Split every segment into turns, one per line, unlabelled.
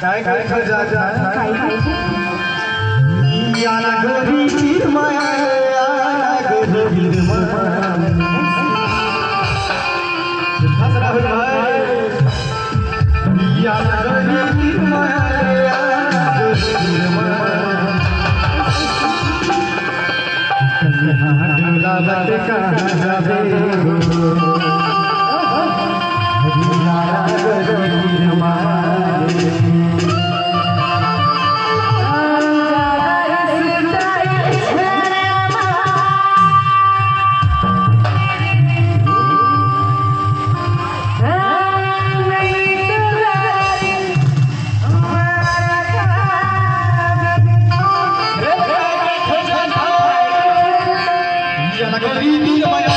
काय काय खजा याना गोरी पीर माया याना गोरी पीर माया हसरा हो भाई याना गोरी पीर माया याना गोरी पीर माया डोला बट का जावे याना गोरी पीर माया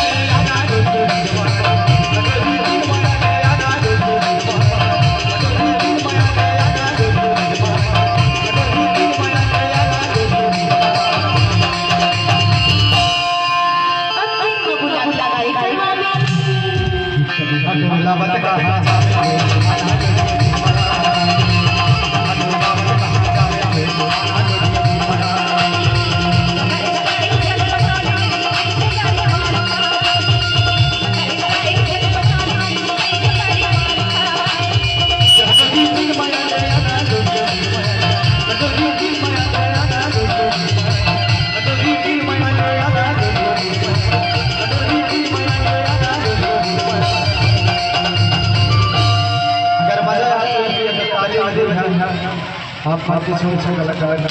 आपके छोटे छोटे कलाकार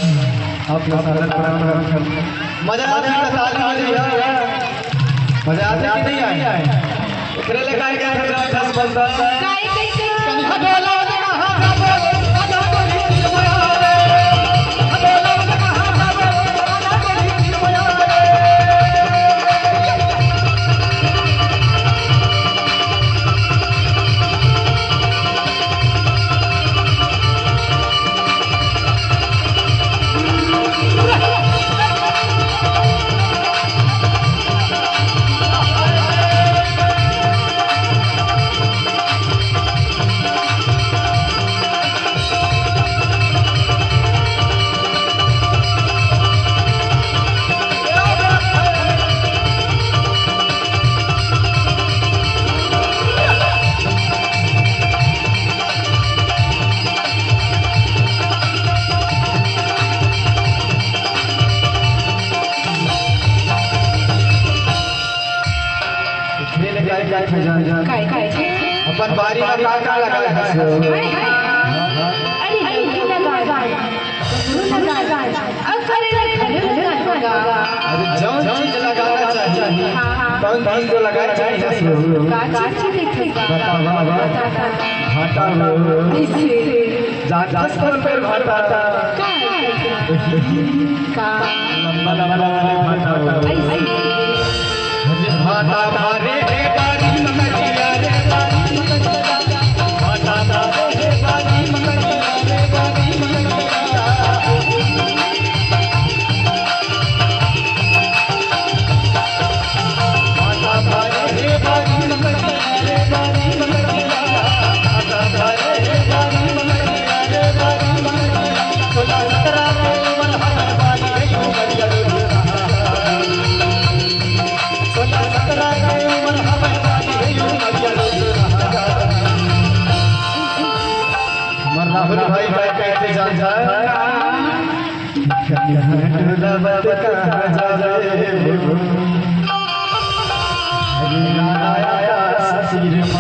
आप लोग मजा आती है मजा आती कि नहीं आए इकरे ले गाय का 10 बंदा अपन बारी में का लगा है
अरे लगा
अरे जो चीज लगाना चाहिए कौन चीज को लगाना चाहिए घाटा जात पर घाटा लंबा लंबा घाटा भारे भाई भाई कैसे जान जाए सिर